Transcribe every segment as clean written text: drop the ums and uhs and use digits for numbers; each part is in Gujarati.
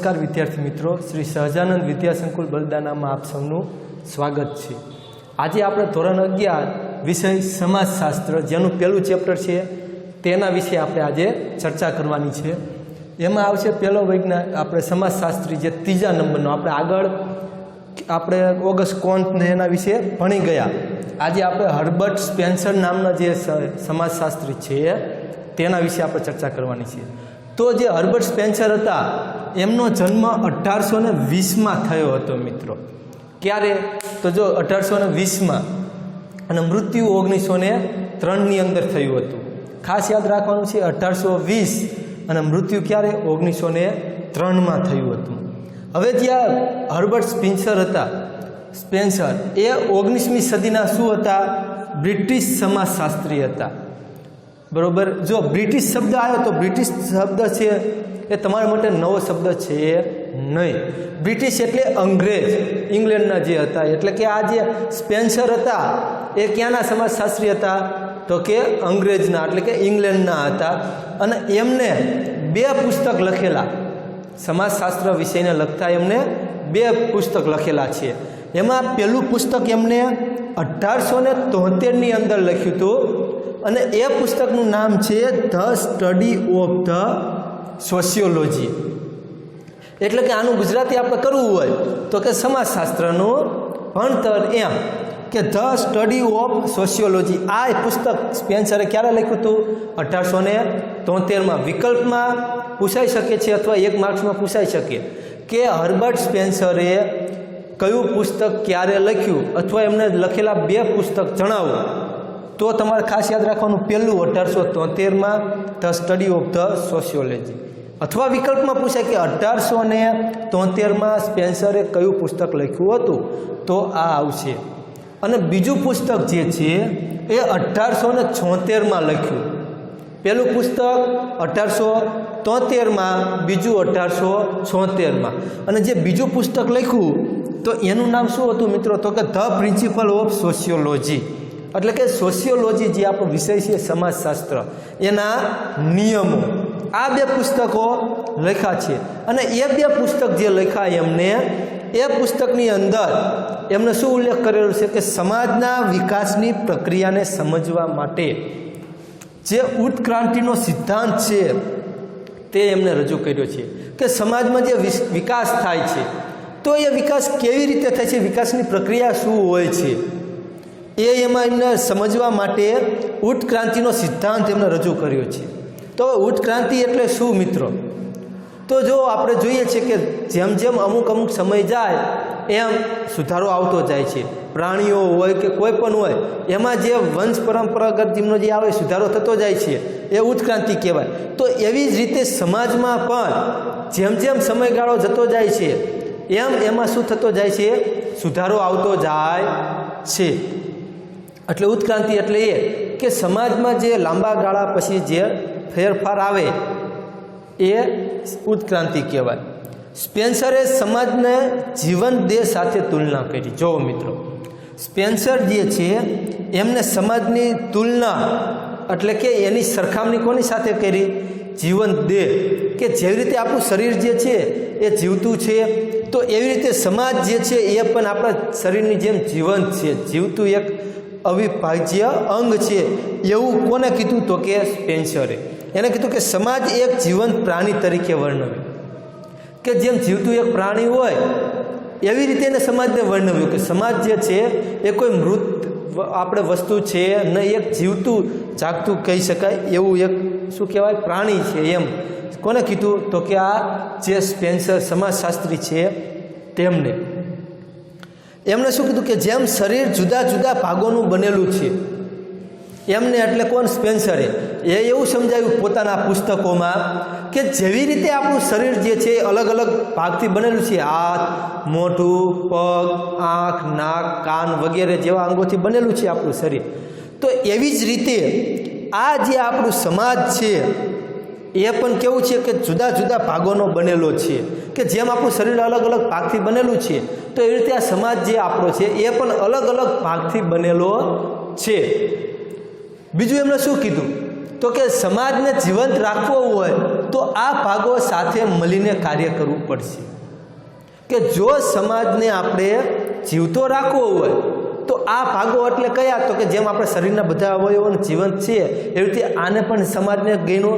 नमस्कार विद्यार्थी मित्रों, श्री सहजानंद विद्यासंकुल बलदानामां आप सौનું स्वागत है। आज आप धोरण 11 विषय समाजशास्त्र जेनु पहलू चेप्टर है तेना विषय आप आज चर्चा करवानी है। एमां आवशे पहलो वैज्ञानिक आप समाजशास्त्री जे तीजा नंबरनो आप आगळ આપણે ઓગસ્ટ કોન્ટ ને એના વિશે ભણી ગયા। આજે આપણે હર્બર્ટ સ્પેન્સર નામના જે સમાજશાસ્ત્રી છે તેના વિશે આપણે ચર્ચા કરવાની છે। તો જે હર્બર્ટ સ્પેન્સર હતા એમનો જન્મ 1820માં થયો હતો મિત્રો। ક્યારે? તો જો 1820માં અને મૃત્યુ 1903ની અંદર થયું હતું। ખાસ યાદ રાખવાનું છે 1820 અને મૃત્યુ ક્યારે? 1903માં થયું હતું। હવે જ્યાં હર્બર્ટ સ્પેન્સર એ 19મી સદીના શું હતા? બ્રિટિશ સમાજશાસ્ત્રી હતા, બરોબર। જો બ્રિટિશ શબ્દ આવ્યો તો બ્રિટિશ શબ્દ છે એ તમારા માટે નવો શબ્દ છે નહીં। બ્રિટિશ એટલે અંગ્રેજ, ઇંગ્લેન્ડના જે હતા। એટલે કે આ જે સ્પેન્સર હતા એ ક્યાંના સમાજશાસ્ત્રી હતા? તો કે અંગ્રેજના એટલે કે ઇંગ્લેન્ડના હતા। અને એમને 2 પુસ્તક લખેલા, સમાજશાસ્ત્ર વિષયને લગતા એમને 2 પુસ્તક લખેલા છે। એમાં પહેલું પુસ્તક એમને 1873ની અંદર લખ્યું હતું અને એ પુસ્તકનું નામ છે the study of the sociology. એટલે કે આનું ગુજરાતી આપણે કરવું હોય તો કે સમાજશાસ્ત્રનું ભણતર એમ કે ધ સ્ટડી ઓફ સોશિયોલોજી। આ પુસ્તક સ્પેન્સરે ક્યારે લખ્યું હતું? 1873માં। વિકલ્પમાં પૂછાઈ શકે છે અથવા 1 માર્ક્સમાં પૂછાઈ શકે કે હર્બર્ટ સ્પેન્સરે કયું પુસ્તક ક્યારે લખ્યું અથવા એમને લખેલા 2 પુસ્તક જણાવો। તો તમારે ખાસ યાદ રાખવાનું, પહેલું 1873માં the study of the sociology, અથવા વિકલ્પમાં પૂછાય કે 1873માં સ્પેન્સરે કયું પુસ્તક લખ્યું હતું, તો આ આવશે। અને બીજું પુસ્તક જે છે એ 1876માં લખ્યું। પહેલું પુસ્તક 1873માં, બીજું 1876માં। અને જે બીજું પુસ્તક લખ્યું તો એનું નામ શું હતું મિત્રો? તો કે ધ પ્રિન્સિપલ ઓફ સોશિયોલોજી। એટલે કે સોશિયોલોજી જે આપણો વિષય છે સમાજશાસ્ત્ર એના નિયમો। આ 2 પુસ્તકો લખ્યા છે અને એ 2 પુસ્તક જે લખ્યા એમને, એ પુસ્તકની અંદર એમને શું ઉલ્લેખ કરેલો છે કે સમાજના વિકાસની પ્રક્રિયાને સમજવા માટે જે ઉત્ક્રાંતિનો સિદ્ધાંત છે તે એમને રજૂ કર્યો છે કે સમાજમાં જે વિકાસ થાય છે તો એ વિકાસ કેવી રીતે થાય છે, વિકાસની પ્રક્રિયા શું હોય છે, એમાં એમને સમજવા માટે ઉત્ક્રાંતિનો સિદ્ધાંત એમને રજૂ કર્યો છે। તો ઉત્ક્રાંતિ એટલે શું મિત્રો? તો જો આપણે જોઈએ છીએ કે જેમ જેમ અમુક સમય જાય એમ સુધારો આવતો જાય છે। પ્રાણીઓ હોય કે કોઈ પણ હોય એમાં જે વંશ પરંપરાગત જેમનો જે આવે સુધારો થતો જાય છે એ ઉત્ક્રાંતિ કહેવાય। તો એવી જ રીતે સમાજમાં પણ જેમ જેમ સમયગાળો જતો જાય છે એમ એમાં શું થતો જાય છે? સુધારો આવતો જાય છે। એટલે ઉત્ક્રાંતિ એટલે એ કે સમાજમાં જે લાંબા ગાળા પછી જે ફેરફાર આવે એ ઉત્ક્રાંતિ કહેવાય। સ્પેન્સરે સમાજને જીવન દેહ સાથે તુલના કરી। જો મિત્રો, સ્પેન્સર જે છે એમને સમાજની તુલના એટલે કે એની સરખામણી કોની સાથે કરી? જીવન દેહ, કે જેવી રીતે આપણું શરીર જે છે એ જીવતું છે તો એવી રીતે સમાજ જે છે એ પણ આપણા શરીરની જેમ જીવંત છે, જીવતું એક અવિભાજ્ય અંગ છે। એવું કોને કીધું? તો કે સ્પેન્સરે। એને કીધું કે સમાજ એક જીવંત પ્રાણી તરીકે વર્ણવ્યું, કે જેમ જીવતું એક પ્રાણી હોય એવી રીતે એને સમાજને વર્ણવ્યું કે સમાજ જે છે એ કોઈ મૃત આપણે વસ્તુ છે ન, એક જીવતું જાગતું કહી શકાય એવું એક શું કહેવાય? પ્રાણી છે એમ। કોને કીધું? તો કે આ જે સ્પેન્સર સમાજશાસ્ત્રી છે તેમને। એમણે શું કીધું કે જેમ શરીર જુદા જુદા ભાગોનું બનેલું છે એમને, એટલે કોણ? સ્પેન્સરે એવું સમજાવ્યું પોતાના પુસ્તકોમાં કે જેવી રીતે આપણું શરીર જે છે એ અલગ અલગ ભાગથી બનેલું છે, હાથ, મોઢું, પગ, આંખ, નાક, કાન વગેરે જેવા અંગોથી બનેલું છે આપણું શરીર, તો એવી જ રીતે આ જે આપણું સમાજ છે એ પણ કેવું છે કે જુદા જુદા ભાગોનો બનેલો છે। કે જેમ આપણું શરીર અલગ અલગ ભાગથી બનેલું છે તો એવી રીતે આ સમાજ જે આપણો છે એ પણ અલગ અલગ ભાગથી બનેલો છે। બીજું એમણે શું કીધું? તો કે સમાજને જીવંત રાખવો હોય તો આ ભાગો સાથે મળીને કાર્ય કરવું પડશે. કે જો સમાજને આપણે જીવતો રાખવો હોય તો આ ભાગો એટલે કયા? તો કે જેમ આપણે શરીરના બધા અવયવોનું જીવંત છે એવી રીતે આને પણ સમાજને ગણો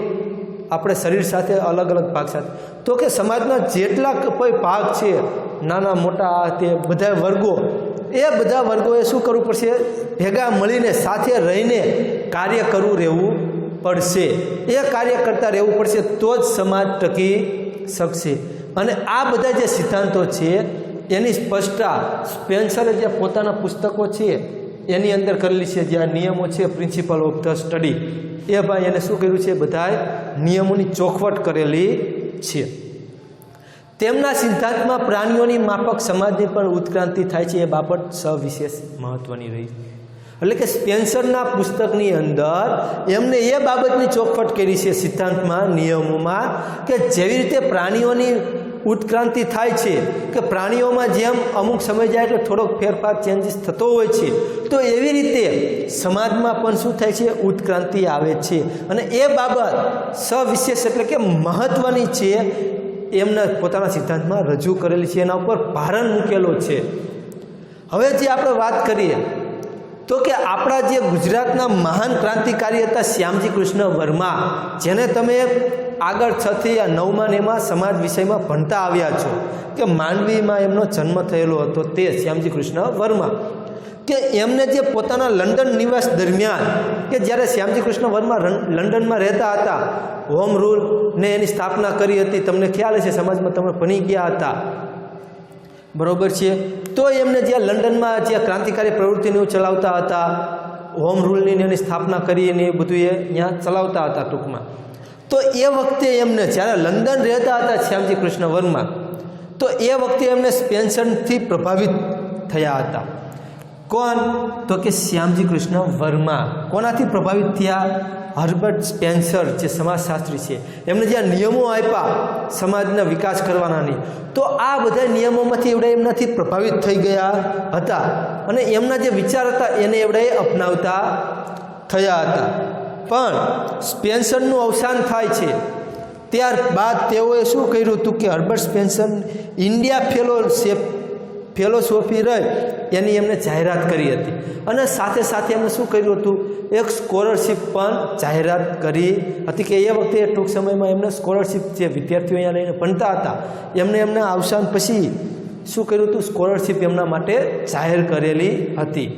આપણે શરીર સાથે અલગ અલગ ભાગ સાથે. તો કે સમાજના જેટલા કોઈ ભાગ છે નાના મોટા તે બધા વર્ગો, એ બધા વર્ગોએ શું કરવું પડશે? ભેગા મળીને સાથે રહીને કાર્ય કરવું રહેવું પડશે. એ કાર્ય કરતા રહેવું પડશે તો જ સમાજ ટકી શકશે. અને આ બધા જે સિદ્ધાંતો છે એની સ્પષ્ટતા સ્પેન્સરે જે પોતાના પુસ્તકો છે એની અંદર કરેલી છે. જે આ નિયમો છે પ્રિન્સિપલ ઓફ ધ સ્ટડી, એ ભાઈ એને શું કર્યું છે? બધા નિયમોની ચોખવટ કરેલી છે. તેમના સિદ્ધાંતમાં પ્રાણીઓની માફક સમાજની પણ ઉત્ક્રાંતિ થાય છે. એ બાબત સવિશેષ મહત્વની રહી. એટલે કે સ્પેન્સરના પુસ્તકની અંદર એમને એ બાબતની ચોખવટ કરી છે સિદ્ધાંતમાં, નિયમોમાં, કે જેવી રીતે પ્રાણીઓની ઉત્ક્રાંતિ થાય છે કે પ્રાણીઓમાં જેમ અમુક સમય જાય એટલે થોડોક ફેરફાર ચેન્જીસ થતો હોય છે, તો એવી રીતે સમાજમાં પણ શું થાય છે? ઉત્ક્રાંતિ આવે છે. અને એ બાબત સવિશેષ એટલે કે મહત્વની છે એમના પોતાના સિદ્ધાંતમાં રજૂ કરેલી છે. એના ઉપર ભારણ મૂકેલો છે. હવે જે આપણે વાત કરીએ તો કે આપણા જે ગુજરાતના મહાન ક્રાંતિકારી હતા શ્યામજી કૃષ્ણ વર્મા, જેને તમે આગળ 6 થી 9માં એમાં સમાજ વિષયમાં ભણતા આવ્યા છો કે માંડવીમાં એમનો જન્મ થયેલો હતો, તે શ્યામજી કૃષ્ણ વર્મા, કે એમને જે પોતાના લંડન નિવાસ દરમિયાન, કે જ્યારે શ્યામજી કૃષ્ણ વર્મા લંડનમાં રહેતા હતા, હોમ રૂલ ને એની સ્થાપના કરી હતી. તમને ખ્યાલ હશે, સમાજમાં તમે ભણી ગયા હતા, બરોબર છે? તો એમને જ્યાં લંડનમાં જે ક્રાંતિકારી પ્રવૃત્તિને ચલાવતા હતા, હોમ રૂલની એની સ્થાપના કરીને એ બધું એ ત્યાં ચલાવતા હતા ટૂંકમાં. તો એ વખતે એમને જ્યારે લંડન રહેતા હતા શ્યામજી કૃષ્ણ વર્મા, તો એ વખતે એમને સ્પેન્સરથી પ્રભાવિત થયા હતા. કોણ? તો કે શ્યામજી કૃષ્ણ વર્મા. કોનાથી પ્રભાવિત થયા? હર્બર્ટ સ્પેન્સર જે સમાજશાસ્ત્રી છે, એમને જે નિયમો આપ્યા સમાજના વિકાસ કરવાના, તો આ બધા નિયમોમાંથી એવડે એમનાથી પ્રભાવિત થઈ ગયા હતા અને એમના જે વિચાર હતા એને એવડે અપનાવતા થયા હતા. પણ સ્પેન્સરનું અવસાન થાય છે ત્યારબાદ તેઓએ શું કર્યું હતું કે હર્બર્ટ સ્પેન્સર ઇન્ડિયા ફેલોસોફી રહે એની એમને જાહેરાત કરી હતી. અને સાથે સાથે એમને શું કર્યું હતું? એક સ્કોલરશિપ પણ જાહેરાત કરી હતી કે એ વખતે ટૂંક સમયમાં એમને સ્કોલરશિપ, જે વિદ્યાર્થીઓ અહીંયા લઈને ભણતા હતા, એમના અવસાન પછી શું કર્યું હતું? સ્કોલરશિપ એમના માટે જાહેર કરેલી હતી.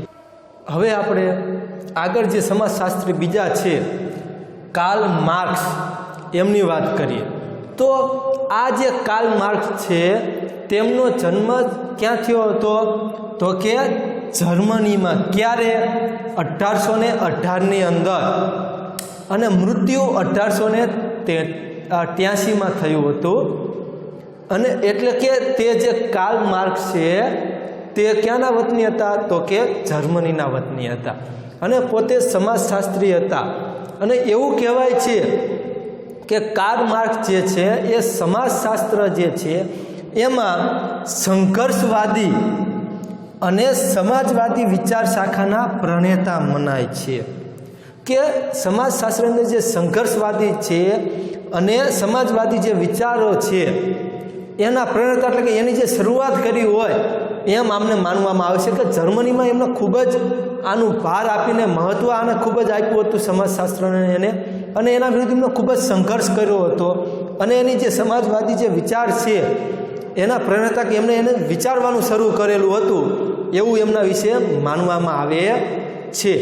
હવે આપણે આગળ જે સમાજશાસ્ત્રી બીજા છે કાર્લ માર્ક્સ, એમની વાત કરીએ તો આ જે કાર્લ માર્ક્સ છે તેમનો જન્મ ક્યાં થયો હતો? તો કે જર્મનીમાં. ક્યારે? 1818ની અંદર, અને મૃત્યુ 1883માં થયું હતું. અને એટલે કે તે જે કાર્લ માર્ક્સ છે તે ક્યાંના વતની હતા? તો કે જર્મનીના વતની હતા અને પોતે સમાજશાસ્ત્રી હતા. અને એવું કહેવાય છે કે કાર્લ માર્ક્સ જે છે એ સમાજશાસ્ત્ર જે છે એમાં સંઘર્ષવાદી અને સમાજવાદી વિચાર શાખાના પ્રણેતા મનાય છે. કે સમાજશાસ્ત્રને જે સંઘર્ષવાદી છે અને સમાજવાદી જે વિચારો છે એના પ્રણેતા, એટલે કે એની જે શરૂઆત કરી હોય એમ આમને માનવામાં આવે છે કે જર્મનીમાં એમને ખૂબ જ આનું ભાર આપીને મહત્ત્વ આને ખૂબ જ આપ્યું હતું સમાજશાસ્ત્રને એને, અને એના વિરુદ્ધ એમને ખૂબ જ સંઘર્ષ કર્યો હતો. અને એની જે સમાજવાદી જે વિચાર છે એના પ્રણેતા કે એમને એને વિચારવાનું શરૂ કરેલું હતું એવું એમના વિશે માનવામાં આવે છે.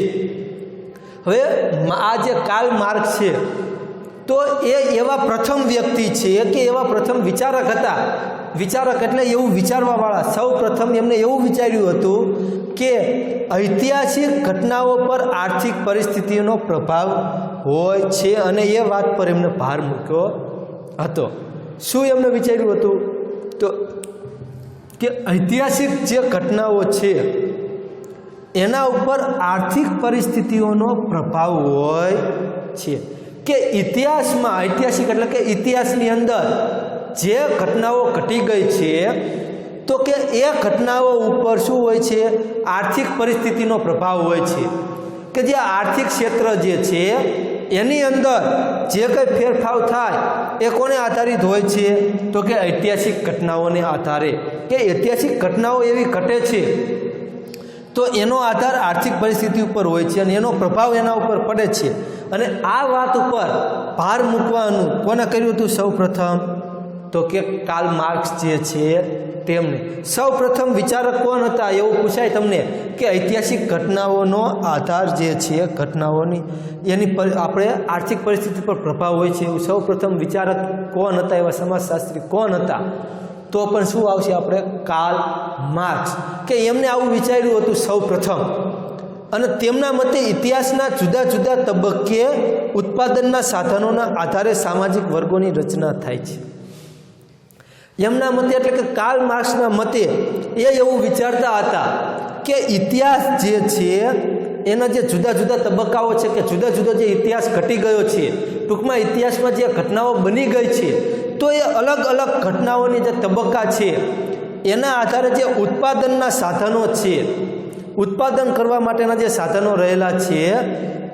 હવે આ જે કાર્લ માર્ક્સ છે તો એ એવા પ્રથમ વ્યક્તિ છે કે એવા પ્રથમ વિચારક હતા. વિચારક એટલે એવું વિચારવાવાળા. સૌ પ્રથમ એમને એવું વિચાર્યું હતું કે ઐતિહાસિક ઘટનાઓ પર આર્થિક પરિસ્થિતિનો પ્રભાવ હોય છે, અને એ વાત પર એમને ભાર મૂક્યો હતો. શું એમને વિચાર્યું હતું? તો કે ઐતિહાસિક જે ઘટનાઓ છે એના ઉપર આર્થિક પરિસ્થિતિઓનો પ્રભાવ હોય છે. કે ઇતિહાસમાં, ઐતિહાસિક એટલે કે ઇતિહાસની અંદર જે ઘટનાઓ ઘટી ગઈ છે તો કે એ ઘટનાઓ ઉપર શું હોય છે? આર્થિક પરિસ્થિતિનો પ્રભાવ હોય છે. કે જે આર્થિક ક્ષેત્ર જે છે એની અંદર જે કંઈ ફેરફાર થાય એ કોને આધારિત હોય છે? તો કે ઐતિહાસિક ઘટનાઓને આધારે, કે ઐતિહાસિક ઘટનાઓ એવી ઘટે છે તો એનો આધાર આર્થિક પરિસ્થિતિ ઉપર હોય છે અને એનો પ્રભાવ એના ઉપર પડે છે. અને આ વાત ઉપર ભાર મૂકવાનું કોને કર્યું હતું સૌ પ્રથમ? તો કે કાર્લ માર્ક્સ જે છે તેમણે. સૌ પ્રથમ વિચારક કોણ હતા એવું પૂછાય તમને કે ઐતિહાસિક ઘટનાઓનો આધાર જે છે ઘટનાઓની એની આપણે આર્થિક પરિસ્થિતિ પર પ્રભાવ હોય છે એવું સૌ પ્રથમ વિચારક કોણ હતા, એવા સમાજશાસ્ત્રી કોણ હતા? તો પણ શું આવશે આપણે? Karl Marx. કે એમને આવું વિચાર્યું હતું સૌ પ્રથમ. અને તેમના મતે ઇતિહાસના જુદા જુદા તબક્કે ઉત્પાદનના સાધનોના આધારે સામાજિક વર્ગોની રચના થાય છે. એમના મતે એટલે કે કાર્લ માર્ક્સના મતે એ એવું વિચારતા હતા કે ઇતિહાસ જે છે એના જે જુદા જુદા તબક્કાઓ છે, કે જુદા જુદા જે ઇતિહાસ ઘટી ગયો છે, ટૂંકમાં ઇતિહાસમાં જે ઘટનાઓ બની ગઈ છે, તો એ અલગ અલગ ઘટનાઓની જે તબક્કા છે એના આધારે જે ઉત્પાદનના સાધનો છે, ઉત્પાદન કરવા માટેના જે સાધનો રહેલા છે,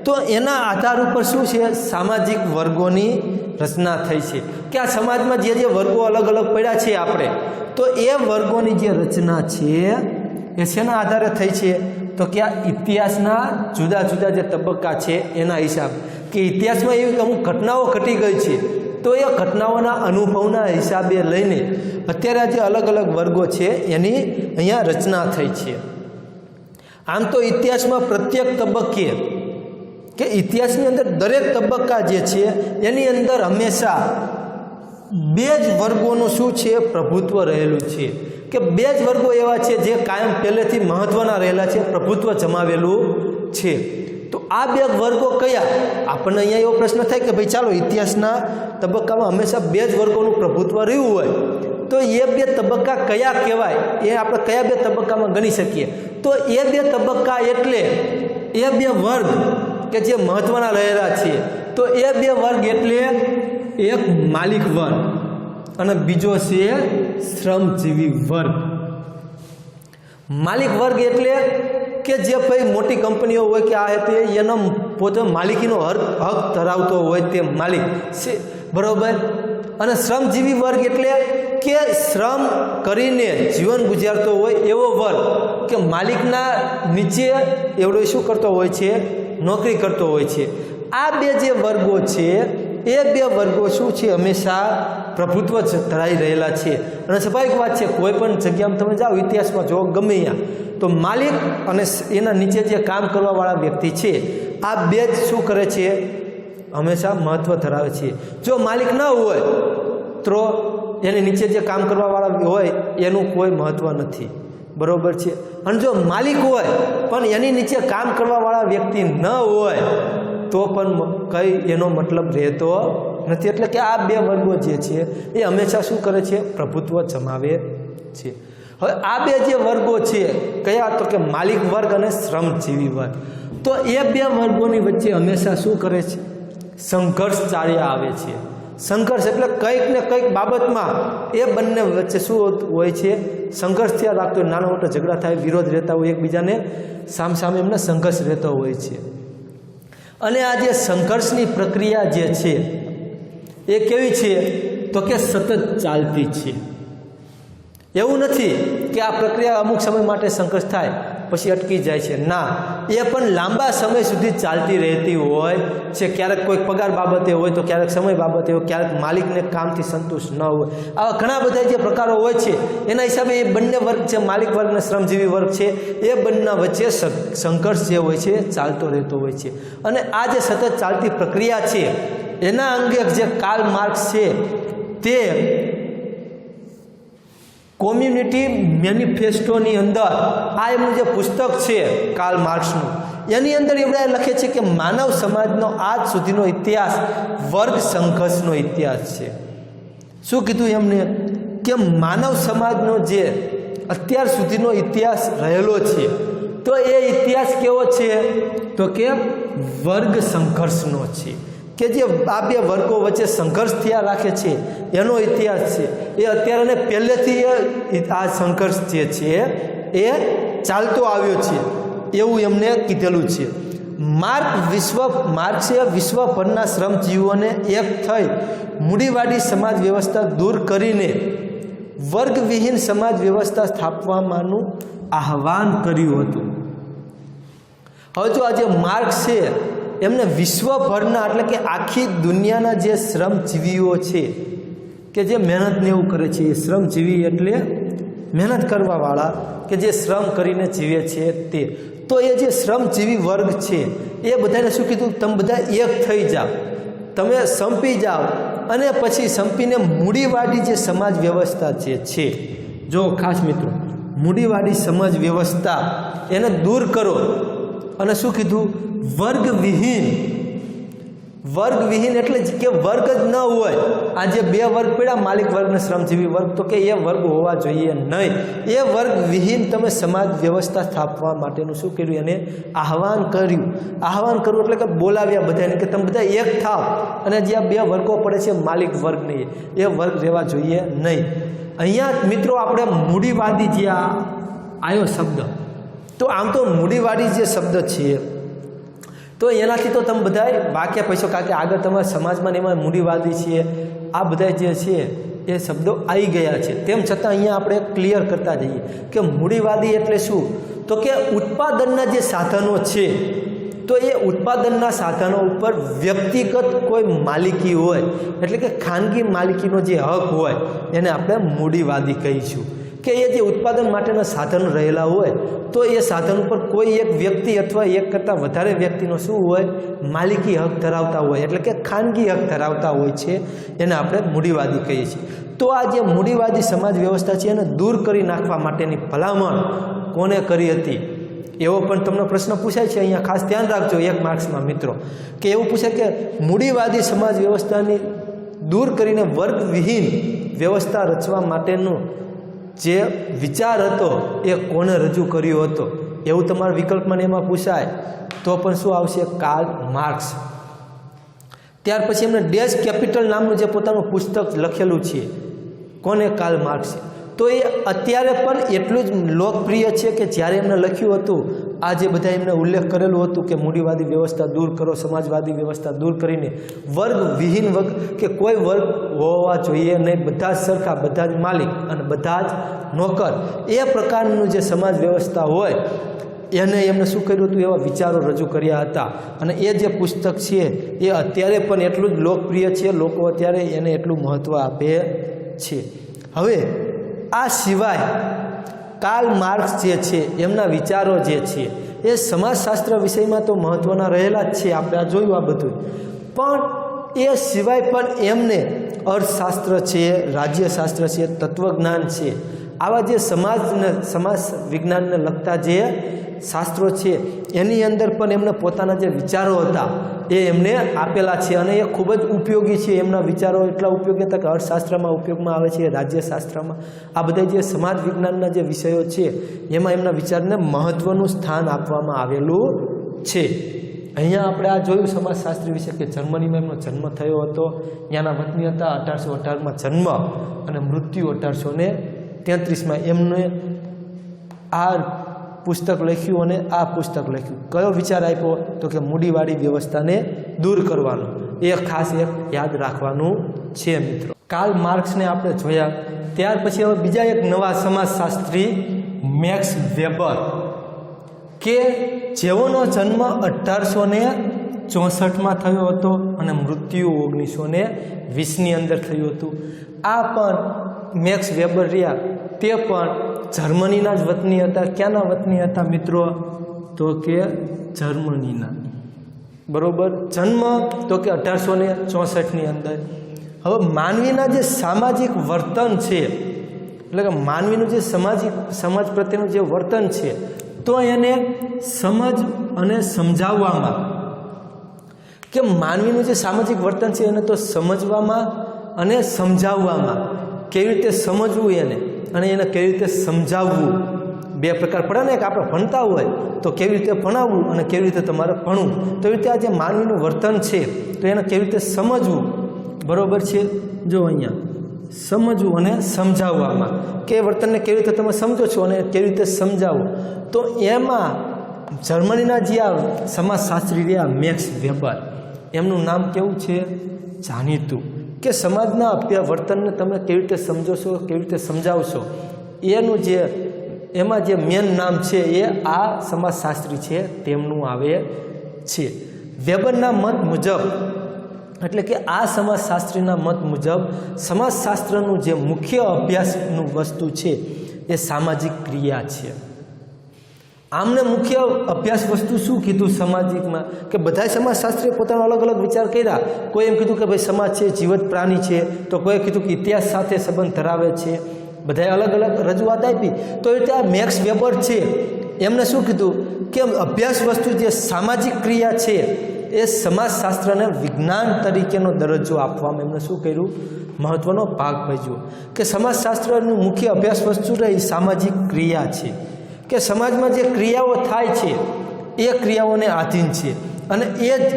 તો એના આધાર ઉપર શું છે? સામાજિક વર્ગોની રચના થઈ છે. કે આ સમાજમાં જે જે વર્ગો અલગ અલગ પડ્યા છે આપણે, તો એ વર્ગોની જે રચના છે એ શેના આધારે થઈ છે? તો કે આ ઇતિહાસના જુદા જુદા જે તબક્કા છે એના હિસાબ, કે ઇતિહાસમાં એવી અમુક ઘટનાઓ ઘટી ગઈ છે, તો એ ઘટનાઓના અનુભવના હિસાબે લઈને અત્યારે જે અલગ અલગ વર્ગો છે એની અહીંયા રચના થઈ છે. આમ તો ઇતિહાસમાં પ્રત્યેક તબક્કે, કે ઇતિહાસની અંદર દરેક તબક્કા જે છે એની અંદર હંમેશા બે જ વર્ગોનું શું છે? પ્રભુત્વ રહેલું છે. કે બે જ વર્ગો એવા છે જે કાયમ પહેલેથી મહત્વના રહેલા છે, પ્રભુત્વ જમાવેલું છે. તો આ બે વર્ગો કયા? આપણને અહીંયા એવો પ્રશ્ન થાય કે ભાઈ ચાલો ઇતિહાસના તબક્કામાં હંમેશા બે જ વર્ગોનું પ્રભુત્વ રહ્યું હોય, તો એ બે તબક્કા કયા કહેવાય? એ આપણે કયા બે તબક્કામાં ગણી શકીએ? તો એ બે તબક્કા એટલે એ બે વર્ગ કે જે મહત્વના રહેલા છે, તો એ બે વર્ગ એટલે એક માલિક વર્ગ અને બીજો છે શ્રમજીવી વર્ગ. માલિક વર્ગ એટલે કે જે ભાઈ મોટી કંપનીઓ હોય કે આ તે એનો પોતે માલિકીનો હક ધરાવતો હોય તે માલિક છે, બરાબર. અને શ્રમજીવી વર્ગ એટલે કે શ્રમ કરીને જીવન ગુજારતો હોય એવો વર્ગ, કે માલિકના નીચે એવડો શું કરતો હોય છે? નોકરી કરતો હોય છે. આ બે જે વર્ગો છે એ બે વર્ગો શું છે? હંમેશા પ્રભુત્વ ધરાવી રહેલા છે. અને સ્વાભાવિક વાત છે, કોઈ પણ જગ્યામાં તમે જાઓ ઇતિહાસમાં જો ગમે ત્યાં, તો માલિક અને એના નીચે જે કામ કરવાવાળા વ્યક્તિ છે, આ બે જ શું કરે છે? હંમેશા મહત્વ ધરાવે છે. જો માલિક ન હોય તો એની નીચે જે કામ કરવાવાળા હોય એનું કોઈ મહત્વ નથી, બરાબર છે. અને જો માલિક હોય પણ એની નીચે કામ કરવાવાળા વ્યક્તિ ન હોય તો પણ કંઈ એનો મતલબ રહેતો નથી. એટલે કે આ બે વર્ગો જે છે એ હંમેશા શું કરે છે? પ્રભુત્વ જમાવે છે. હવે આ બે જે વર્ગો છે કયા? તો કે માલિક વર્ગ અને શ્રમજીવી વર્ગ. તો એ બે વર્ગોની વચ્ચે હંમેશા શું કરે છે? સંઘર્ષ ચાલ્યા આવે છે. સંઘર્ષ એટલે કંઈક ને કંઈક બાબતમાં એ બંને વચ્ચે શું હોય છે? સંઘર્ષ થયા રાખતો હોય, નાનો મોટો ઝઘડા થાય, વિરોધ રહેતા હોય, એકબીજાને સામસામે એમને સંઘર્ષ રહેતો હોય છે. અને આ જે સંઘર્ષની પ્રક્રિયા જે છે એ કેવી છે? તો કે સતત ચાલતી છે. એવું નથી કે આ પ્રક્રિયા અમુક સમય માટે સંઘર્ષ થાય પછી અટકી જાય છે, ના, એ પણ લાંબા સમય સુધી ચાલતી રહેતી હોય છે. ક્યારેક કોઈક પગાર બાબતે હોય, તો ક્યારેક સમય બાબતે હોય, ક્યારેક માલિકને કામથી સંતુષ્ટ ન હોય. આવા ઘણા બધા જે પ્રકારો હોય છે એના હિસાબે એ બંને વર્ગ છે, માલિક વર્ગ અને શ્રમજીવી વર્ગ છે, એ બંનેના વચ્ચે સંઘર્ષ જે હોય છે ચાલતો રહેતો હોય છે. અને આ જે સતત ચાલતી પ્રક્રિયા છે એના અંગે જે કાર્લ માર્ક્સ છે તે કોમ્યુનિટી મેનિફેસ્ટોની અંદર આ એમનું જે પુસ્તક છે કાર્લ માર્ક્સનું, એની અંદર એવડે લખે છે કે માનવ સમાજનો આજ સુધીનો ઇતિહાસ વર્ગ સંઘર્ષનો ઇતિહાસ છે. શું કીધું એમને? કે માનવ સમાજનો જે અત્યાર સુધીનો ઇતિહાસ રહેલો છે તો એ ઇતિહાસ કેવો છે? તો કે વર્ગ સંઘર્ષનો છે. કે જે આ બે વર્ગો વચ્ચે સંઘર્ષ થયા રાખે છે એનો ઇતિહાસ છે. એ અત્યારે પહેલેથી આ સંઘર્ષ જે છે એ ચાલતો આવ્યો છે એવું એમને કીધેલું છે. માર્ક્સે વિશ્વભરના શ્રમજીવીઓને એક થઈ મૂડીવાદી સમાજ વ્યવસ્થા દૂર કરીને વર્ગવિહીન સમાજ વ્યવસ્થા સ્થાપવાનું આહવાન કર્યું હતું. હવે જો આ જે માર્ક્સ છે એમને વિશ્વભરના એટલે કે આખી દુનિયાના જે શ્રમજીવીઓ છે કે જે મહેનતને એવું કરે છે, એ શ્રમજીવી એટલે મહેનત કરવાવાળા કે જે શ્રમ કરીને જીવે છે તે, તો એ જે શ્રમજીવી વર્ગ છે એ બધાને શું કીધું, તમે બધા એક થઈ જાઓ, તમે સંપી જાઓ અને પછી સંપીને મૂડીવાદી જે સમાજ વ્યવસ્થા જે છે, જો ખાસ મિત્રો મૂડીવાદી સમાજ વ્યવસ્થા એને દૂર કરો અને શું કીધું, વર્ગવિહીન એટલે કે વર્ગ જ ન હોય. આ જે બે વર્ગ પડ્યા, માલિક વર્ગ અને શ્રમજીવી વર્ગ, તો કે એ વર્ગ હોવા જોઈએ નહીં. એ વર્ગવિહીન તમે સમાજ વ્યવસ્થા સ્થાપવા માટેનું શું કર્યું, એને આહવાન કર્યું. આહવાન કરવું એટલે કે બોલાવ્યા બધાને કે તમે બધા એક થાવ અને જે આ બે વર્ગો પડે છે માલિક વર્ગ નહીં, એ વર્ગ રહેવા જોઈએ નહીં. અહીંયા મિત્રો આપણે મૂડીવાદી જે આવ્યો શબ્દ, તો આમ તો મૂડીવાદી જે શબ્દ છે તો એનાથી તો તમે બધા વાક્ય પૈસો, કારણ કે આગળ તમારા સમાજમાં એમાં મૂડીવાદી છે, આ બધા જે છે એ શબ્દો આવી ગયા છે. તેમ છતાં અહીંયા આપણે ક્લિયર કરતા જઈએ કે મૂડીવાદી એટલે શું, તો કે ઉત્પાદનના જે સાધનો છે તો એ ઉત્પાદનના સાધનો ઉપર વ્યક્તિગત કોઈ માલિકી હોય, એટલે કે ખાનગી માલિકીનો જે હક હોય એને આપણે મૂડીવાદી કહીશું. કે એ જે ઉત્પાદન માટેના સાધનો રહેલા હોય તો એ સાધન ઉપર કોઈ એક વ્યક્તિ અથવા એક કરતાં વધારે વ્યક્તિનો શું હોય, માલિકી હક ધરાવતા હોય, એટલે કે ખાનગી હક ધરાવતા હોય છે, એને આપણે મૂડીવાદી કહીએ છીએ. તો આ જે મૂડીવાદી સમાજ વ્યવસ્થા છે એને દૂર કરી નાખવા માટેની ભલામણ કોને કરી હતી, એવો પણ તમને પ્રશ્ન પૂછાય છે. અહીંયા ખાસ ધ્યાન રાખજો એક માર્ક્સમાં મિત્રો, કે એવું પૂછે કે મૂડીવાદી સમાજ વ્યવસ્થાની દૂર કરીને વર્ગવિહીન વ્યવસ્થા રચવા માટેનું જે વિચાર હતો એ કોને રજૂ કર્યો હતો, એવું તમારા વિકલ્પમાં એમાં પૂછાય તો પણ શું આવશે, કાર્લ માર્ક્સ. ત્યાર પછી એમને ડેશ કેપિટલ નામનું જે પોતાનું પુસ્તક લખેલું છે, કોને, કાર્લ માર્ક્સે. તો એ અત્યારે પણ એટલું જ લોકપ્રિય છે કે જ્યારે એમને લખ્યું હતું, આ જે બધા એમને ઉલ્લેખ કરેલું હતું કે મૂડીવાદી વ્યવસ્થા દૂર કરો, સમાજવાદી વ્યવસ્થા દૂર કરીને વર્ગવિહીન વર્ગ કે કોઈ વર્ગ હોવા જોઈએ નહીં, બધા જ સરખા, બધા જ માલિક અને બધા જ નોકર, એ પ્રકારનું જે સમાજ વ્યવસ્થા હોય એને એમને શું કર્યું હતું, એવા વિચારો રજૂ કર્યા હતા. અને એ જે પુસ્તક છે એ અત્યારે પણ એટલું જ લોકપ્રિય છે, લોકો અત્યારે એને એટલું મહત્ત્વ આપે છે. હવે આ સિવાય કાર્લ માર્ક્સ જે છે એમના વિચારો જે છે એ સમાજશાસ્ત્ર વિષયમાં તો મહત્ત્વના રહેલા જ છે, આપણે આ જોયું આ બધું, પણ એ સિવાય પણ એમને અર્થશાસ્ત્ર છે, રાજ્યશાસ્ત્ર છે, તત્વજ્ઞાન છે, આવા જે સમાજ વિજ્ઞાનને લગતા જે શાસ્ત્રો છે એની અંદર પણ એમને પોતાના જે વિચારો હતા એ એમને આપેલા છે અને એ ખૂબ જ ઉપયોગી છે. એમના વિચારો એટલા ઉપયોગી હતા કે અર્થશાસ્ત્રમાં ઉપયોગમાં આવે છે, રાજ્યશાસ્ત્રમાં, આ બધા જે સમાજ વિજ્ઞાનના જે વિષયો છે એમાં એમના વિચારને મહત્ત્વનું સ્થાન આપવામાં આવેલું છે. અહીંયા આપણે આ જોયું સમાજશાસ્ત્રી વિશે કે જર્મનીમાં એમનો જન્મ થયો હતો, ત્યાંના વતની હતા, 1818માં જન્મ અને મૃત્યુ 1833માં. એમને આ પુસ્તક લખ્યું અને આ પુસ્તક લખ્યું. કયો વિચાર આપ્યો, તો કે મૂડીવાળી વ્યવસ્થાને દૂર કરવાનો. એ ખાસ એક યાદ રાખવાનું છે મિત્રો. કાર્લ માર્ક્સને આપણે જોયા. ત્યાર પછી હવે બીજા એક નવા સમાજશાસ્ત્રી મેક્સ વેબર, કે જેઓનો જન્મ 1864માં થયો હતો અને મૃત્યુ 1920ની અંદર થયું હતું. આ પણ મેક્સ વેબર રહ્યા, તે પણ જર્મનીના જ વતની હતા. ક્યાંના વતની હતા મિત્રો, તો કે જર્મનીના. બરોબર, જન્મ તો કે 1864ની અંદર. હવે માનવીના જે સામાજિક વર્તન છે, એટલે કે માનવીનું જે સમાજ પ્રત્યેનું જે વર્તન છે, તો એને સમજ અને સમજાવવામાં, કે માનવીનું જે સામાજિક વર્તન છે એને તો સમજવામાં અને સમજાવવામાં, કેવી રીતે સમજવું એને અને એને કેવી રીતે સમજાવવું, બે પ્રકાર પડે ને. કે આપણે ભણતા હોય તો કેવી રીતે ભણાવવું અને કેવી રીતે તમારે ભણવું, તો એવી રીતે આ જે માનવીનું વર્તન છે તો એને કેવી રીતે સમજવું, બરાબર છે. જો અહીંયા સમજવું અને સમજાવવામાં, કે વર્તનને કેવી રીતે તમે સમજો છો અને કેવી રીતે સમજાવો, તો એમાં જર્મનીના જે આ સમાજશાસ્ત્રી રહ્યા મેક્સ વેબર, એમનું નામ કેવું છે? જાણીતું. કે સમાજના વર્તનને તમે કેવી રીતે સમજો છો, કેવી રીતે સમજાવશો, એનું જે એમાં જે મેન નામ છે એ આ સમાજશાસ્ત્રી છે તેમનું આવે છે. વેબરના મત મુજબ, એટલે કે આ સમાજશાસ્ત્રીના મત મુજબ સમાજશાસ્ત્રનું જે મુખ્ય અભ્યાસનું વસ્તુ છે એ સામાજિક ક્રિયા છે. આમને મુખ્ય અભ્યાસ વસ્તુ શું કીધું સમાજિકમાં? કે બધા સમાજશાસ્ત્રીએ પોતાનો અલગ અલગ વિચાર કર્યા. કોઈ એમ કીધું કે ભાઈ સમાજ છે જીવત પ્રાણી છે, તો કોઈ કીધું કે ઇતિહાસ સાથે સંબંધ ધરાવે છે. બધાએ અલગ અલગ રજૂઆત આપી. તો એ રીતે આ મેક્સ વેબર છે એમને શું કીધું કે અભ્યાસ વસ્તુ જે સામાજિક ક્રિયા છે એ સમાજશાસ્ત્રને વિજ્ઞાન તરીકેનો દરજ્જો આપવામાં એમને શું કર્યું? મહત્વનો ભાગ ભજવ્યો. કે સમાજશાસ્ત્રનું મુખ્ય અભ્યાસ વસ્તુ રહી સામાજિક ક્રિયા છે. કે સમાજમાં જે ક્રિયાઓ થાય છે એ ક્રિયાઓને આધીન છે, અને એ જ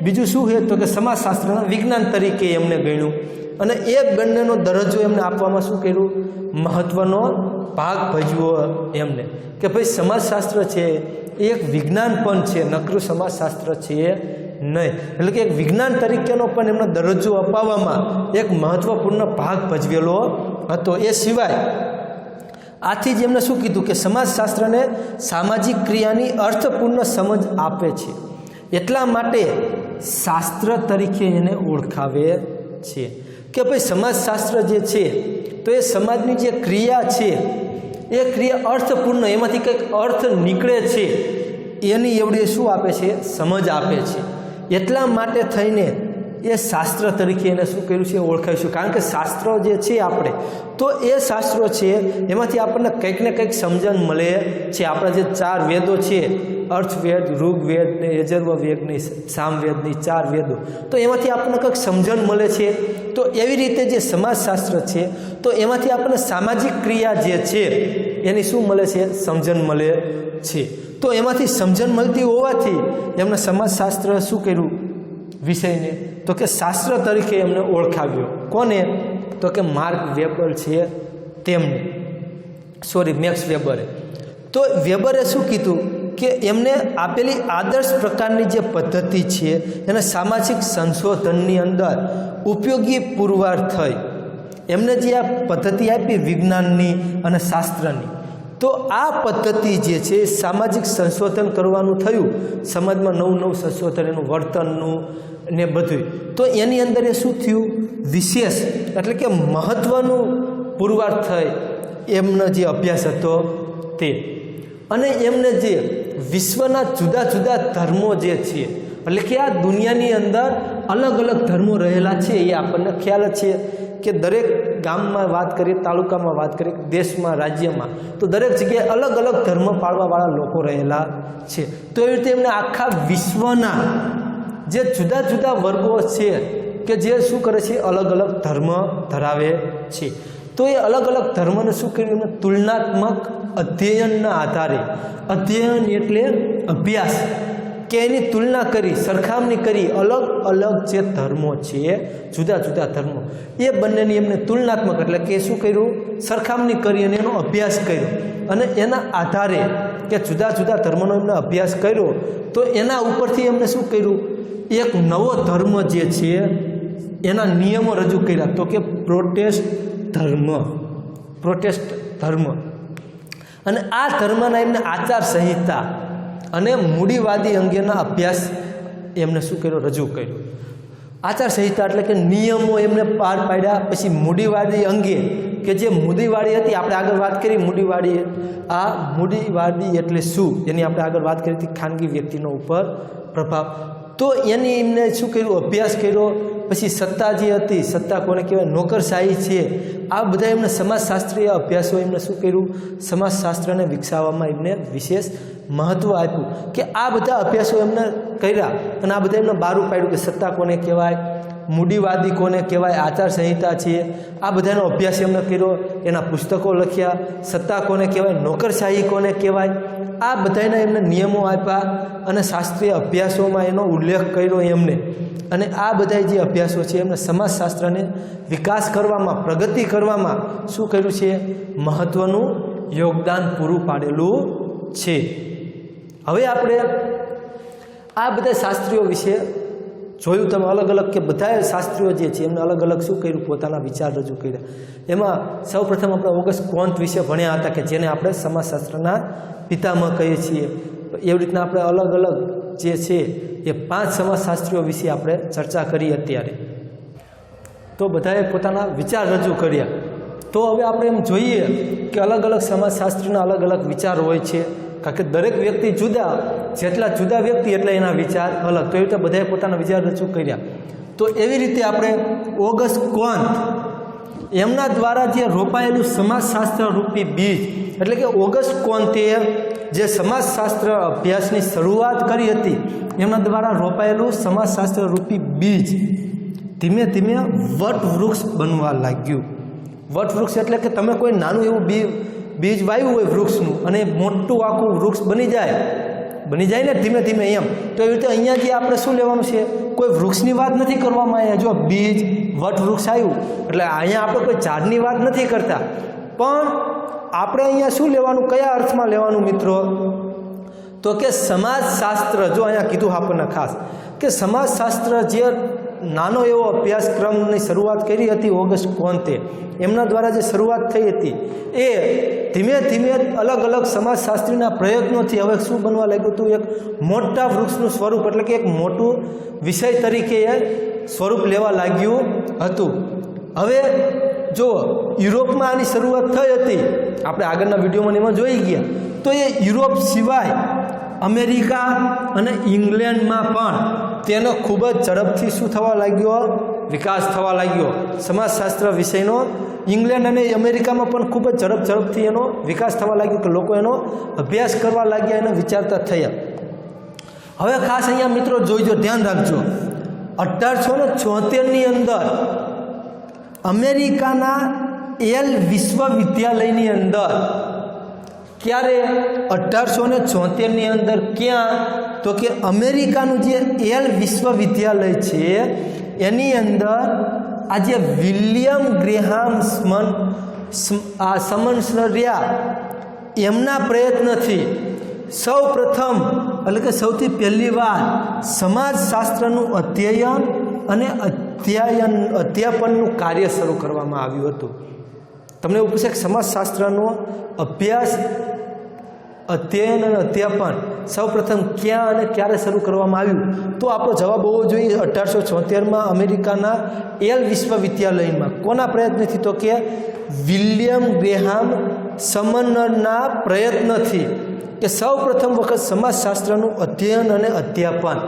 બીજું શું છે તો કે સમાજશાસ્ત્રના વિજ્ઞાન તરીકે એમને ગણ્યું, અને એ બંનેનો દરજ્જો એમને આપવામાં શું કર્યું? મહત્વનો ભાગ ભજવ્યો એમને. કે ભાઈ સમાજશાસ્ત્ર છે એ એક વિજ્ઞાન પણ છે, નકરું સમાજશાસ્ત્ર છે નહીં. એટલે કે એક વિજ્ઞાન તરીકેનો પણ એમનો દરજ્જો અપાવવામાં એક મહત્વપૂર્ણ ભાગ ભજવેલો હતો. એ સિવાય આથી જ એમને શું કીધું કે સમાજશાસ્ત્રને સામાજિક ક્રિયાની અર્થપૂર્ણ સમજ આપે છે, એટલા માટે શાસ્ત્ર તરીકે એને ઓળખાવે છે. કે ભાઈ સમાજશાસ્ત્ર જે છે તો એ સમાજની જે ક્રિયા છે એ ક્રિયા અર્થપૂર્ણ, એમાંથી કંઈક અર્થ નીકળે છે એની એવડી શું આપે છે? સમજ આપે છે. એટલા માટે થઈને એ શાસ્ત્ર તરીકે એને શું કર્યું છે? ઓળખાઈશું. કારણ કે શાસ્ત્રો જે છે આપણે, તો એ શાસ્ત્રો છે એમાંથી આપણને કંઈક ને કંઈક સમજણ મળે છે. આપણા જે 4 વેદો છે, અર્થવેદ, ઋગ્વેદ ને યજુર્વેદની, સામવેદની 4 વેદો, તો એમાંથી આપણને કંઈક સમજણ મળે છે. તો એવી રીતે જે સમાજશાસ્ત્ર છે તો એમાંથી આપણને સામાજિક ક્રિયા જે છે એની શું મળે છે? સમજણ મળે છે. તો એમાંથી સમજણ મળતી હોવાથી એમને સમાજશાસ્ત્ર શું કર્યું? વિષયને તો કે શાસ્ત્ર તરીકે એમને ઓળખાવ્યો. કોને? તો કે માર્ક વેબર છે તેમને, મેક્સ વેબરે. તો વેબરે શું કીધું કે એમને આપેલી આદર્શ પ્રકારની જે પદ્ધતિ છે એને સામાજિક સંશોધનની અંદર ઉપયોગી પુરવાર થઈ. એમને જે આ પદ્ધતિ આપી વિજ્ઞાનની અને શાસ્ત્રની, તો આ પદ્ધતિ જે છે સામાજિક સંશોધન કરવાનું થયું, સમાજમાં નવું સંશોધન, એનું વર્તનનું ને બધું. તો એની અંદર એ શું થયું? વિશેષ એટલે કે મહત્ત્વનું પુરવાર થઈ એમનો જે અભ્યાસ હતો તે. અને એમને જે વિશ્વના જુદા જુદા ધર્મો જે છે, એટલે કે આ દુનિયાની અંદર અલગ અલગ ધર્મો રહેલા છે એ આપણને ખ્યાલ છે કે દરેક ગામમાં વાત કરીએ, તાલુકામાં વાત કરીએ, દેશમાં, રાજ્યમાં, તો દરેક જગ્યાએ અલગ અલગ ધર્મ પાળવાવાળા લોકો રહેલા છે. તો એવી રીતે એમને આખા વિશ્વના જે જુદા જુદા વર્ગો છે કે જે શું કરે છે? અલગ અલગ ધર્મ ધરાવે છે. તો એ અલગ અલગ ધર્મને શું કર્યું? તુલનાત્મક અધ્યયનના આધારે, અધ્યયન એટલે અભ્યાસ, કે એની તુલના કરી, સરખામણી કરી, અલગ અલગ જે ધર્મો છે, જુદા જુદા ધર્મો, એ બંનેની એમને તુલનાત્મક એટલે કે શું કર્યું? સરખામણી કરી અને એનો અભ્યાસ કર્યો. અને એના આધારે કે જુદા જુદા ધર્મનો એમને અભ્યાસ કર્યો, તો એના ઉપરથી એમને શું કર્યું? એક નવો ધર્મ જે છે એના નિયમો રજૂ કર્યા. તો કે પ્રોટેસ્ટ ધર્મ. અને આ ધર્મના એમને આચાર સંહિતા અને મૂડીવાદી અંગેના અભ્યાસ એમને શું કર્યો? રજૂ કર્યો. આચાર સંહિતા એટલે કે નિયમો એમને પાર પાડ્યા. પછી મૂડીવાદી અંગે, કે જે મૂડીવાડી હતી, આપણે આગળ વાત કરી મૂડીવાડી. આ મૂડીવાદી એટલે શું એની આપણે આગળ વાત કરી હતી, ખાનગી વ્યક્તિનો ઉપર પ્રભાવ. તો એની એમને શું કર્યું? અભ્યાસ કર્યો. પછી સત્તા જે હતી, સત્તા કોને કહેવાય? નોકરશાહી છે. આ બધા એમને સમાજશાસ્ત્રીય અભ્યાસો એમને શું કર્યું? સમાજશાસ્ત્રને વિકસાવવામાં એમને વિશેષ મહત્ત્વ આપ્યું. કે આ બધા અભ્યાસો એમને કર્યા અને આ બધા એમને બારું પાડ્યું કે સત્તા કોને કહેવાય, મૂડીવાદી કોને કહેવાય, આચાર સંહિતા છે, આ બધાનો અભ્યાસ એમને કર્યો. એના પુસ્તકો લખ્યા. સત્તા કોને કહેવાય, નોકરશાહી કોને કહેવાય, આ બધાના એમને નિયમો આપ્યા અને શાસ્ત્રીય અભ્યાસોમાં એનો ઉલ્લેખ કર્યો એમને. અને આ બધા જે અભ્યાસો છે એમને સમાજશાસ્ત્રને વિકાસ કરવામાં, પ્રગતિ કરવામાં શું કર્યું છે? મહત્ત્વનું યોગદાન પૂરું પાડેલું છે. હવે આપણે આ બધા શાસ્ત્રીઓ વિશે જોયું, તમે અલગ અલગ કે બધા શાસ્ત્રીઓ જે છે એમને અલગ અલગ શું કર્યું, પોતાના વિચાર રજૂ કર્યા. એમાં સૌપ્રથમ આપણે ઓગસ્ટ કોન્ત વિશે ભણ્યા હતા કે જેને આપણે સમાજશાસ્ત્રના પિતામહ કહીએ છીએ. એવી રીતના આપણે અલગ અલગ જે છે એ 5 સમાજશાસ્ત્રીઓ વિશે આપણે ચર્ચા કરી અત્યારે. તો બધાએ પોતાના વિચાર રજૂ કર્યા. તો હવે આપણે એમ જોઈએ કે અલગ અલગ સમાજશાસ્ત્રીના અલગ અલગ વિચાર હોય છે, કારણ કે દરેક વ્યક્તિ જુદા, જેટલા જુદા વ્યક્તિ એટલે એના વિચાર અલગ. તો એ રીતે બધાએ પોતાના વિચાર રજૂ કર્યા. તો એવી રીતે આપણે ઓગસ્ટ કોન્ત એમના દ્વારા જે રોપાયેલું સમાજશાસ્ત્ર રૂપી બીજ, એટલે કે ઓગસ્ટ કોન્તે જે સમાજશાસ્ત્ર અભ્યાસની શરૂઆત કરી હતી એમના દ્વારા રોપાયેલું સમાજશાસ્ત્ર રૂપી બીજ ધીમે ધીમે વટવૃક્ષ બનવા લાગ્યું. વટવૃક્ષ એટલે કે તમે કોઈ નાનું એવું બીજ વાવ્યું હોય વૃક્ષનું અને મોટું આખું વૃક્ષ બની જાય ને ધીમે ધીમે એમ. તો એવી રીતે અહીંયા જે આપણે શું લેવાનું છે, કોઈ વૃક્ષની વાત નથી કરવામાં આવ્યા. જો બીજ વટવૃક્ષ આવ્યું એટલે અહીંયા આપણે કોઈ ઝાડની વાત નથી કરતા, પણ આપણે અહીંયા શું લેવાનું, કયા અર્થમાં લેવાનું મિત્રો, તો કે સમાજશાસ્ત્ર. જો અહીંયા કીધું આપણને ખાસ કે સમાજશાસ્ત્ર જે નાનો એવો અભ્યાસક્રમની શરૂઆત કરી હતી ઓગસ્ટ કોન્તે, એમના દ્વારા જે શરૂઆત થઈ હતી એ ધીમે ધીમે અલગ અલગ સમાજશાસ્ત્રીના પ્રયત્નોથી હવે શું બનવા લાગ્યું હતું, એક મોટા વૃક્ષનું સ્વરૂપ, એટલે કે એક મોટું વિષય તરીકે એ સ્વરૂપ લેવા લાગ્યું હતું. હવે જો યુરોપમાં આની શરૂઆત થઈ હતી, આપણે આગળના વિડીયોમાં એમાં જોઈ ગયા, તો એ યુરોપ સિવાય અમેરિકા અને ઇંગ્લેન્ડમાં પણ તેનો ખૂબ જ ઝડપથી શું થવા લાગ્યો, વિકાસ થવા લાગ્યો સમાજશાસ્ત્ર વિષયનો. ઇંગ્લેન્ડ અને અમેરિકામાં પણ ખૂબ જ ઝડપથી એનો વિકાસ થવા લાગ્યો કે લોકો એનો અભ્યાસ કરવા લાગ્યા, એને વિચારતા થયા. હવે ખાસ અહીંયા મિત્રો જોઈજો, ધ્યાન રાખજો, 1874ની અંદર અમેરિકાના યેલ વિશ્વવિદ્યાલયની અંદર, ક્યારે 1874ની અંદર, ક્યાં, તો કે અમેરિકાનું જે યેલ વિશ્વવિદ્યાલય છે એની અંદર આજે વિલિયમ ગ્રેહામ સમન્સર્યા એમના પ્રયત્નથી સૌ પ્રથમ, એટલે કે સૌથી પહેલી વાર સમાજશાસ્ત્રનું અધ્યયન અને અધ્યાપનનું કાર્ય શરૂ કરવામાં આવ્યું હતું. તમને એવું પૂછે કે સમાજશાસ્ત્રનો અભ્યાસ, અધ્યયન અને અધ્યાપન સૌ પ્રથમ ક્યાં અને ક્યારે શરૂ કરવામાં આવ્યું, તો આપણો જવાબ હોવો જોઈએ 1874માં અમેરિકાના યેલ વિશ્વવિદ્યાલયમાં. કોના પ્રયત્નથી, તો કે વિલિયમ ગ્રેહામ સમનરના પ્રયત્નથી કે સૌ પ્રથમ વખત સમાજશાસ્ત્રનું અધ્યયન અને અધ્યાપન.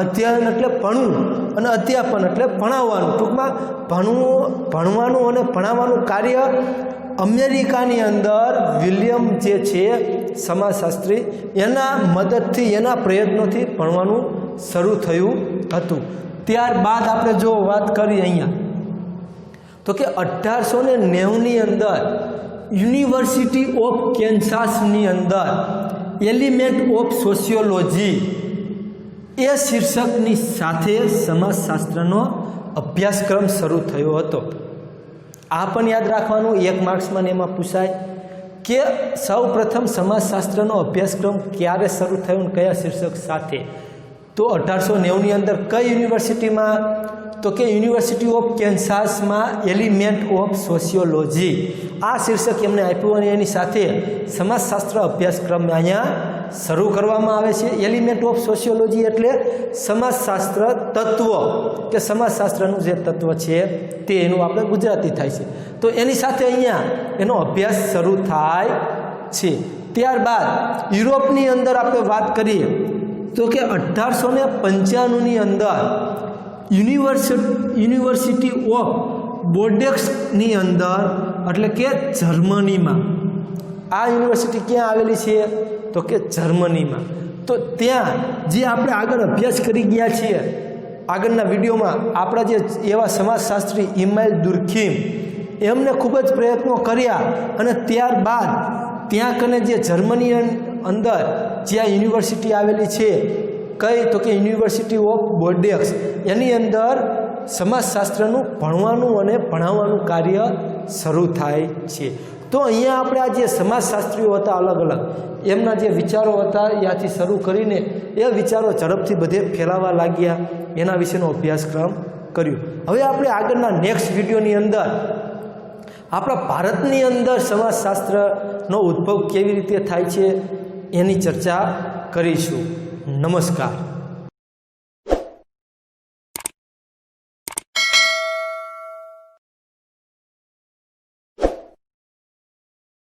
અધ્યયન એટલે ભણવું અને અધ્યાપન એટલે ભણાવવાનું, ટૂંકમાં ભણવાનું અને ભણાવવાનું કાર્ય અમેરિકાની અંદર વિલિયમ જે છે સમાજશાસ્ત્રી, એના મદદથી, એના પ્રયત્નોથી ભણવાનું શરૂ થયું હતું. ત્યારબાદ આપણે જો વાત કરીએ અહીંયા, તો કે 1890ની અંદર યુનિવર્સિટી ઓફ કેન્સાસની અંદર એલિમેન્ટ ઓફ સોશિયોલોજી એ શીર્ષકની સાથે સમાજશાસ્ત્રનો અભ્યાસક્રમ શરૂ થયો હતો. આ પણ યાદ રાખવાનું, 1 માર્ક્સમાં એમાં પૂછાય કે સૌ પ્રથમ સમાજશાસ્ત્રનો અભ્યાસક્રમ ક્યારે શરૂ થયો અને કયા શીર્ષક સાથે. તો 1890ની અંદર કઈ યુનિવર્સિટીમાં, તો કે યુનિવર્સિટી ઓફ કેન્સાસમાં એલિમેન્ટ ઓફ સોશિયોલોજી આ શીર્ષક એમને આપ્યું અને એની સાથે સમાજશાસ્ત્ર અભ્યાસક્રમ અહીંયા શરૂ કરવામાં આવે છે. એલિમેન્ટ ઓફ સોશિયોલોજી એટલે સમાજશાસ્ત્ર તત્વ, કે સમાજશાસ્ત્રનું જે તત્વ છે તે એનું આપણે ગુજરાતી થાય છે. તો એની સાથે અહીંયા એનો અભ્યાસ શરૂ થાય છે. ત્યારબાદ યુરોપની અંદર આપણે વાત કરીએ તો કે 1895ની અંદર યુનિવર્સિટી ઓફ બોર્ડેક્સની અંદર, એટલે કે જર્મનીમાં, આ યુનિવર્સિટી ક્યાં આવેલી છે, તો કે જર્મનીમાં. તો ત્યાં જે આપણે આગળ અભ્યાસ કરી ગયા છીએ, આગળના વિડીયોમાં આપણા જે એવા સમાજશાસ્ત્રી ઇમાઇલ દુર્ખીમ, એમને ખૂબ જ પ્રયત્નો કર્યા અને ત્યારબાદ ત્યાં કને જે જર્મની અંદર જ્યાં યુનિવર્સિટી આવેલી છે, કઈ, તો કે યુનિવર્સિટી ઓફ બોર્ડેક્સ, એની અંદર સમાજશાસ્ત્રનું ભણવાનું અને ભણાવવાનું કાર્ય શરૂ થાય છે. તો અહીંયા આપણે આ જે સમાજશાસ્ત્રીઓ હતા અલગ અલગ એમના જે વિચારો હતા ત્યાંથી શરૂ કરીને એ વિચારો ઝડપથી બધે ફેલાવા લાગ્યા, એના વિશેનો અભ્યાસક્રમ કર્યો. હવે આપણે આગળના નેક્સ્ટ વિડીયોની અંદર આપણા ભારતની અંદર સમાજશાસ્ત્રનો ઉદ્ભવ કેવી રીતે થાય છે એની ચર્ચા કરીશું. નમસ્કાર.